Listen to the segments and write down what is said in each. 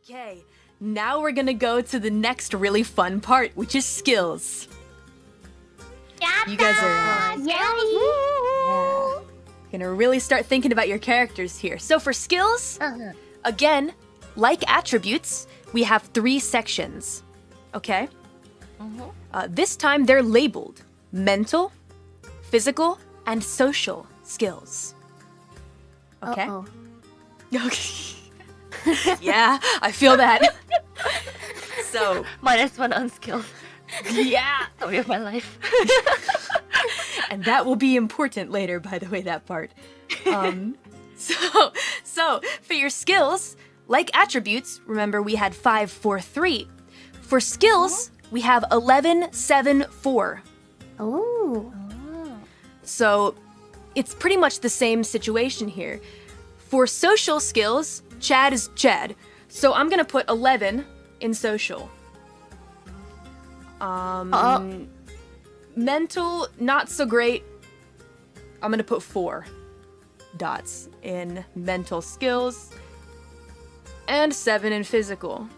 Okay, now we're gonna go to the next really fun part, which is skills. You guys are gonna really start thinking about your characters here. So for skills, again, like attributes, we have 3 sections. Okay? This time they're labeled mental, physical, and social skills. Okay? Okay. Yeah, I feel that. So, -1 unskilled. yeah. Story of my life. And that will be important later, by the way, that part. So for your skills, like attributes, remember we had 5, 4, 3. For skills, we have 11, 7, 4. Oh. So it's pretty much the same situation here. For social skills, Chad is Chad. So I'm gonna put 11 in social. Mental, not so great. I'm gonna put 4 dots in mental skills and 7 in physical.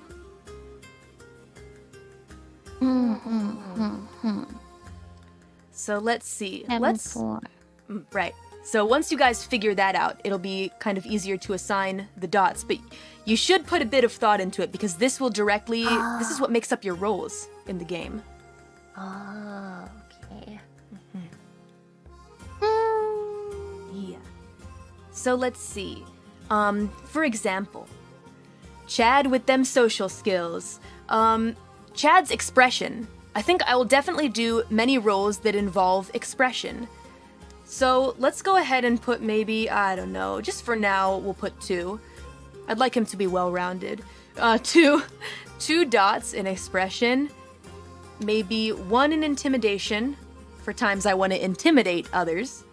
So let's see. 7, 4. Right. So once you guys figure that out, it'll be kind of easier to assign the dots. But you should put a bit of thought into it because this will directly... This is what makes up your roles in the game. Oh, okay. Yeah. So let's see. For example, Chad with them social skills. Chad's expression. I think I will definitely do many roles that involve expression. So let's go ahead and put maybe, I don't know, just for now, we'll put 2. I'd like him to be well-rounded. 2 dots in expression. Maybe 1 in intimidation, for times I want to intimidate others.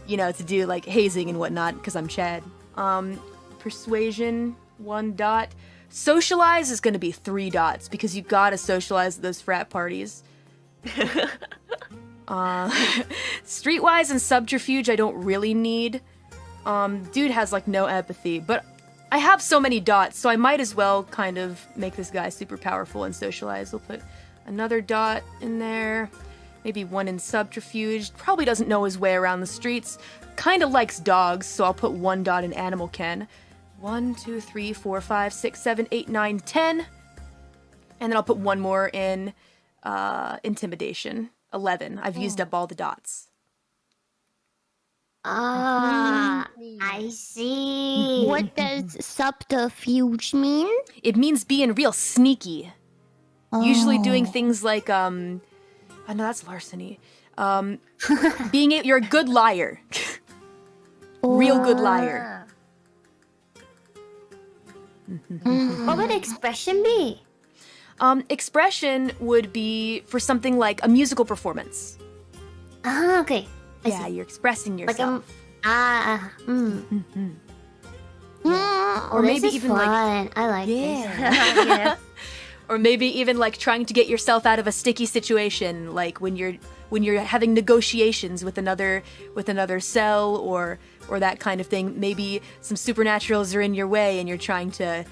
You know, to do like hazing and whatnot, because I'm Chad. Persuasion, 1 dot. Socialize is going to be 3 dots, because you gotta socialize at those frat parties. Streetwise and subterfuge I don't really need. Dude has like no empathy, but I have so many dots, so I might as well kind of make this guy super powerful and socialize. We'll put another dot in there. Maybe 1 in subterfuge. Probably doesn't know his way around the streets. Kind of likes dogs, so I'll put 1 dot in animal ken. 1, 2, 3, 4, 5, 6, 7, 8, 9, 10. And then I'll put 1 more in intimidation. 11. I've used up all the dots. Ah, I see. What does subterfuge mean? It means being real sneaky. Usually doing things like, oh no, that's larceny. You're a good liar. Real good liar. What would expression be? Expression would be for something like a musical performance. Ah, okay. I Yeah, see. you're expressing yourself. Or maybe this is even, fun. like- I like this. Yes. Or maybe even like trying to get yourself out of a sticky situation, like when you're having negotiations with another cell or that kind of thing. Maybe some supernaturals are in your way and you're trying to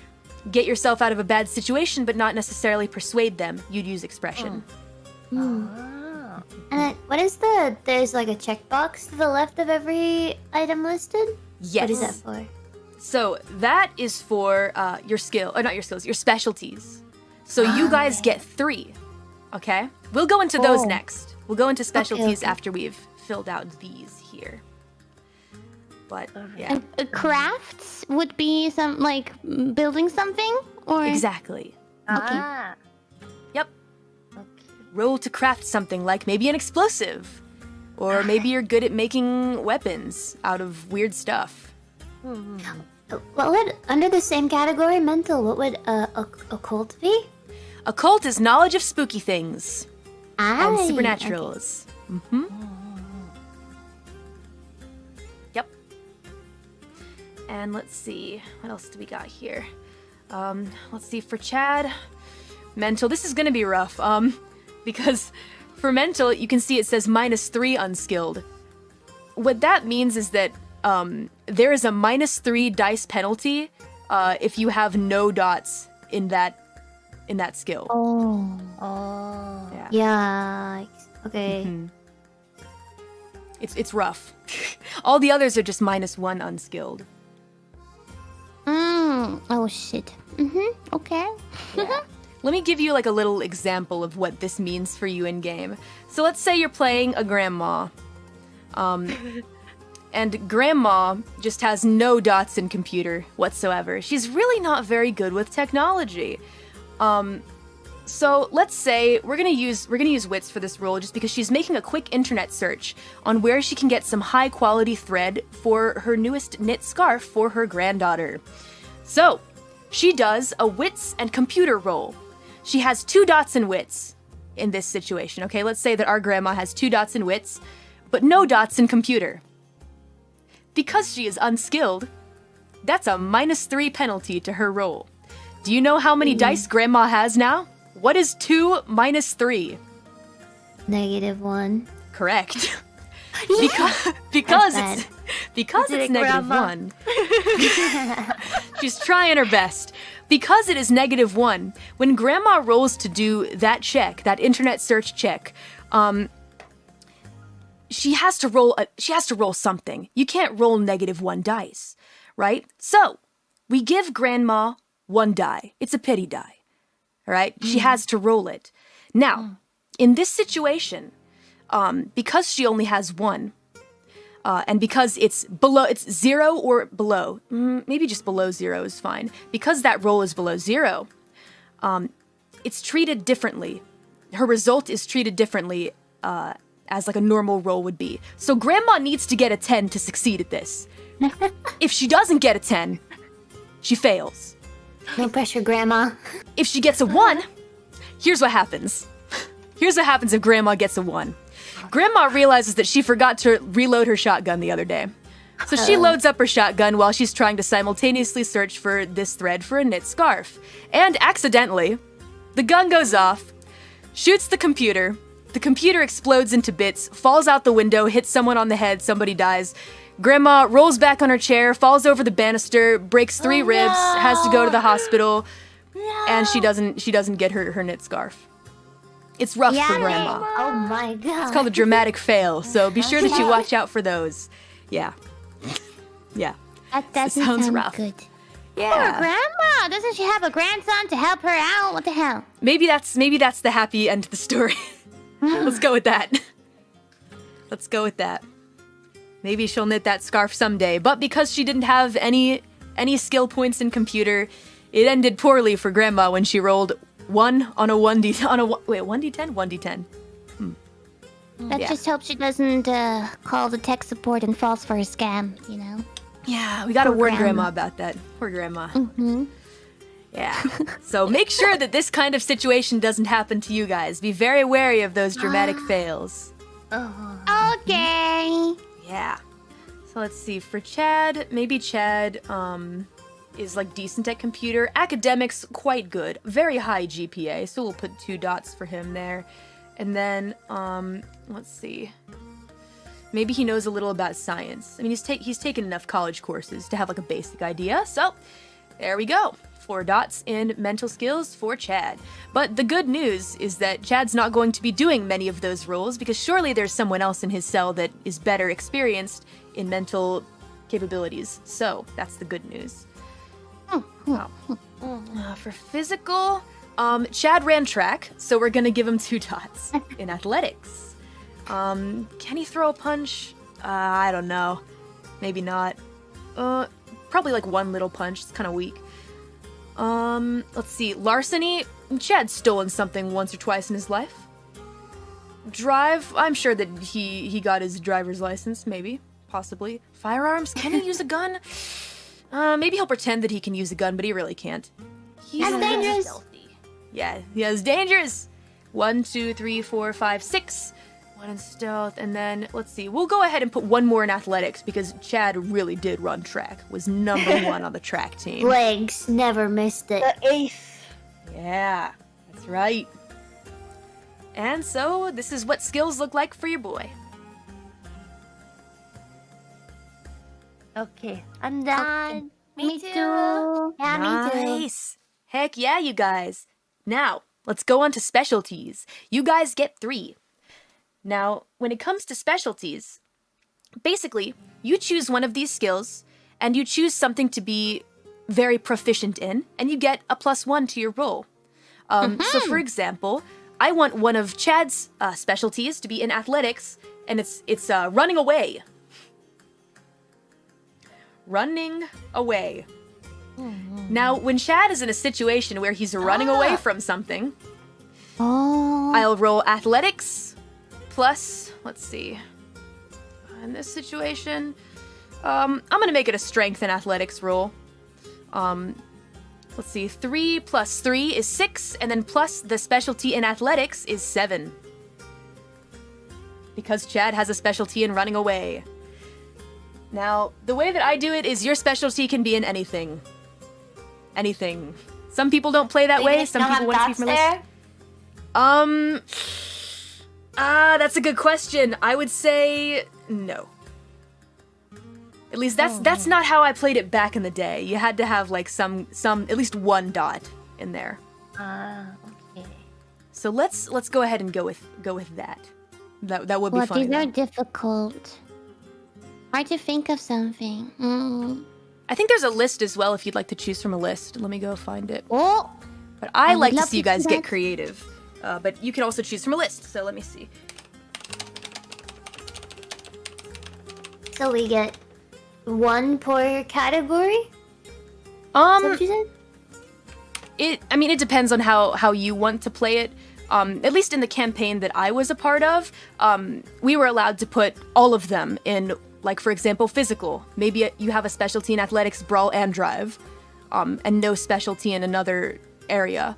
get yourself out of a bad situation, but not necessarily persuade them. You'd use expression. And then, what is there's like a checkbox to the left of every item listed? Yes. What is that for? So that is for your your specialties. So you guys get 3, okay? We'll go into those next. We'll go into specialties okay. after we've filled out these here. But, yeah. Crafts would be some like building something, or Exactly. Ah. Yep. Roll to craft something like maybe an explosive. Or maybe you're good at making weapons out of weird stuff. What would, under the same category, mental, what would occult be? Occult is knowledge of spooky things and Okay. supernaturals. Yep. And let's see, what else do we got here? Let's see, for Chad, mental. This is gonna be rough. Because for mental, you can see it says -3 unskilled. What that means is that there is a -3 dice penalty if you have no dots in that skill. Oh. Oh. Yeah. Yikes. Okay. Mhm. It's rough. All the others are just -1 unskilled. Oh shit. Okay. Let me give you like a little example of what this means for you in game. So let's say you're playing a grandma. And grandma just has no dots in computer whatsoever. She's really not very good with technology. So let's say we're gonna use wits for this role just because she's making a quick internet search on where she can get some high quality thread for her newest knit scarf for her granddaughter. So she does a wits and computer roll. She has 2 dots in wits in this situation. Okay, let's say that our grandma has 2 dots in wits, but no dots in computer. Because she is unskilled, that's a -3 penalty to her roll. Do you know how many dice grandma has now? What is 2 minus 3? -1. Correct. Because it's Grandma. -1. She's trying her best. Because it is -1, when grandma rolls to do that check, that internet search check, she has to roll something. You can't roll -1 dice, right? So, we give grandma 1 die. It's a pity die. All right? She has to roll it. Now, in this situation, because she only has 1, and because it's 0 or below, maybe just below 0 is fine. Because that roll is below 0, it's treated differently. Her result is treated differently as like a normal roll would be. So grandma needs to get a 10 to succeed at this. If she doesn't get a 10, she fails. No pressure, Grandma. If she gets a 1, here's what happens. Here's what happens if grandma gets a 1. Grandma realizes that she forgot to reload her shotgun the other day. So she loads up her shotgun while she's trying to simultaneously search for this thread for a knit scarf. And accidentally, the gun goes off, shoots the computer explodes into bits, falls out the window, hits someone on the head, somebody dies. Grandma rolls back on her chair, falls over the banister, breaks 3 ribs, has to go to the hospital, and she doesn't get her knit scarf. It's rough for grandma. Oh my god. It's called a dramatic fail, so be sure that you watch out for those. Yeah. Yeah. That doesn't sounds sound rough. good. Yeah. Poor grandma. Doesn't she have a grandson to help her out? What the hell? Maybe that's the happy end to the story. Let's go with that. Let's go with that. Maybe she'll knit that scarf someday, but because she didn't have any skill points in computer, it ended poorly for grandma when she rolled 1 on a 1d10? 1d10. Let's just hope she doesn't call the tech support and falls for a scam, you know? Yeah, we gotta Poor warn grandma. grandma about that. Poor grandma. Yeah. So make sure that this kind of situation doesn't happen to you guys. Be very wary of those dramatic fails. Okay. Yeah. So let's see. For Chad, maybe Chad is like decent at computer. Academics, quite good. Very high GPA, so we'll put 2 dots for him there. And then, let's see. Maybe he knows a little about science. I mean, he's taken enough college courses to have like a basic idea. So, there we go. 4 dots in mental skills for Chad. But the good news is that Chad's not going to be doing many of those roles because surely there's someone else in his cell that is better experienced in mental capabilities. So, that's the good news. Wow. For physical, Chad ran track, so we're gonna give him 2 dots in athletics. Can he throw a punch? I don't know. Maybe not. Probably like 1 little punch. It's kind of weak. Let's see. Larceny. Chad's stolen something once or twice in his life. Drive. I'm sure that he got his driver's license. Maybe. Possibly. Firearms. Can he use a gun? Maybe he'll pretend that he can use a gun, but he really can't. That's dangerous. Stealthy. Yeah, it's dangerous. 1, 2, 3, 4, 5, 6. 1 in stealth, and then let's see. We'll go ahead and put 1 more in athletics because Chad really did run track. Was number 1 on the track team. Legs never missed it. The 8th. Yeah, that's right. And so this is what skills look like for your boy. Okay, I'm done. Me too. Yeah, me too. Nice. Heck yeah, you guys. Now, let's go on to specialties. You guys get 3. Now, when it comes to specialties, basically, you choose one of these skills, and you choose something to be very proficient in, and you get a +1 to your roll. So for example, I want one of Chad's specialties to be in athletics, and it's running away. Running away. Now, when Chad is in a situation where he's running away from something, I'll roll athletics plus, let's see, in this situation, I'm gonna make it a strength and athletics roll. Let's see, 3 plus 3 is 6, and then plus the specialty in athletics is 7. Because Chad has a specialty in running away. Now, the way that I do it is your specialty can be in anything. Anything. Some people don't play that way, some people want to be from a list. That's a good question. I would say no. At least that's not how I played it back in the day. You had to have like some at least one dot in there. Okay. So let's go ahead and go with that. That would be fun. These are difficult. Hard to think of something. I think there's a list as well if you'd like to choose from a list. Let me go find it. Oh, But I like to love see you to do guys get that. creative. But you can also choose from a list. So let me see. So we get 1 per category? Is that what you said? It depends on how you want to play it. At least in the campaign that I was a part of, we were allowed to put all of them in, like, for example, physical. Maybe you have a specialty in athletics, brawl, and drive, and no specialty in another area.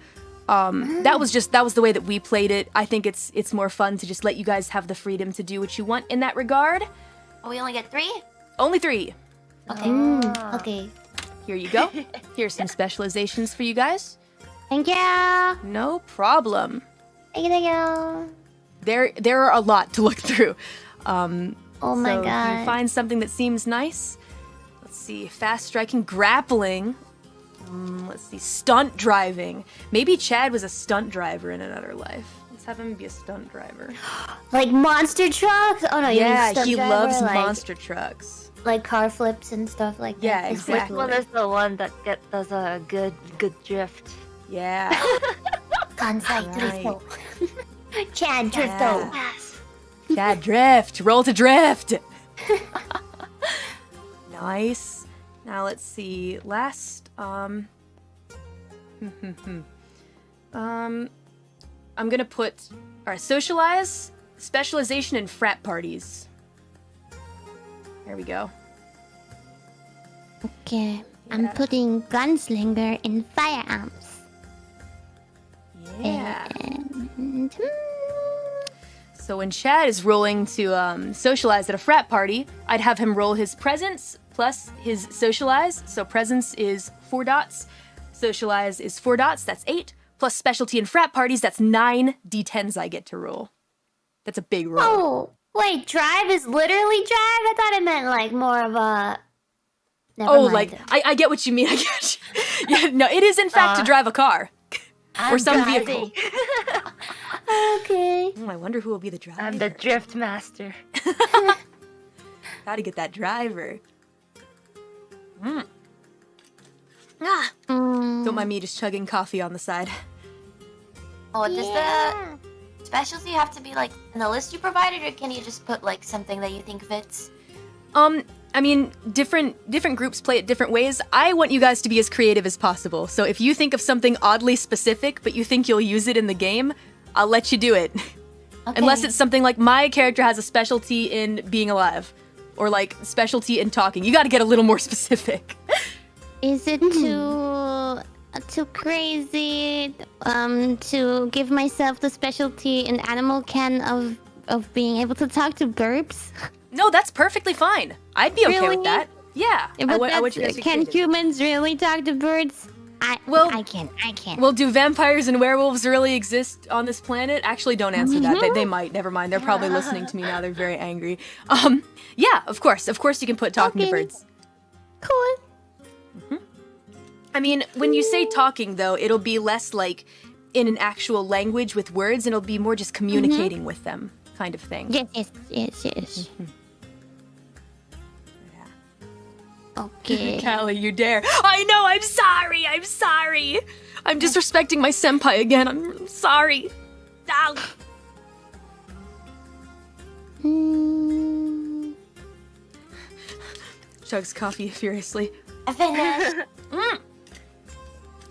That was the way that we played it. I think it's more fun to just let you guys have the freedom to do what you want in that regard. Oh, we only get 3? Only 3. Okay. Okay. Here you go. Here's some specializations for you guys. thank you. No problem. Thank you. There are a lot to look through. Oh my So god. If you find something that seems nice, let's see, fast striking, grappling. Let's see, stunt driving. Maybe Chad was a stunt driver in another life. Let's have him be a stunt driver. Like monster trucks? Oh no, you mean Yeah, stunt he driver, loves like, monster trucks. Like car flips and stuff like that. Yeah, That's exactly. Which one is the one that does a good drift? Yeah. Kansai Right. Drifto. Chad Drifto. Yes. Chad drift. Roll to drift. Nice. Now let's see. Last. I'm gonna put. Alright, socialize, specialization in frat parties. There we go. Okay, I'm putting gunslinger in firearms. Yeah. And, So when Chad is rolling to socialize at a frat party, I'd have him roll his presence plus his socialize. So presence is 4 dots, socialize is 4 dots, that's 8, plus specialty in frat parties, that's 9 d10s I get to roll. That's a big roll. Oh, wait, drive is literally drive? I thought it meant like more of a... Never Oh, mind. like, I get what you mean. I get you. Yeah, no, it is in fact to drive a car. Or some vehicle. Okay. I wonder who will be the driver. I'm the drift master. Gotta get that driver. Don't mind me just chugging coffee on the side. Oh, does the specialty have to be like in the list you provided, or can you just put like something that you think fits? I mean, different groups play it different ways. I want you guys to be as creative as possible. So if you think of something oddly specific, but you think you'll use it in the game, I'll let you do it. Okay. Unless it's something like my character has a specialty in being alive, or like specialty in talking. You got to get a little more specific. is it too crazy to give myself the specialty in animal can of being able to talk to birds? No, that's perfectly fine. I'd be okay Really? with that. Yeah. But I want you guys to be can creative. humans really talk to birds? I can't. Well, do vampires and werewolves really exist on this planet? Actually, don't answer that. They might. Never mind. They're probably listening to me now. They're very angry. Yeah, of course. Of course you can put talking to Okay. birds. Cool. I mean, when you say talking, though, it'll be less like in an actual language with words, and it'll be more just communicating with them, kind of thing. Yes. Okay. Callie, you dare. I know, I'm sorry. I'm disrespecting my senpai again. I'm sorry. Ow. Chugs coffee furiously. I finished.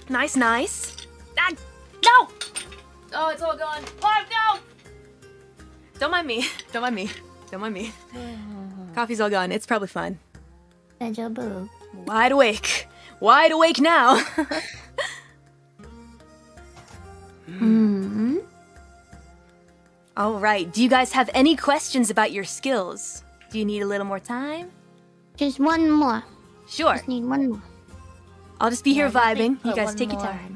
Nice. Ah, no! Oh, it's all gone. Oh, no! Don't mind me. Coffee's all gone. It's probably fine. Deja vu. Wide awake now. All right. Do you guys have any questions about your skills? Do you need a little more time? Just one more. Sure. Just need one more. I'll just be here Yeah, just vibing. put You guys one take your more. time.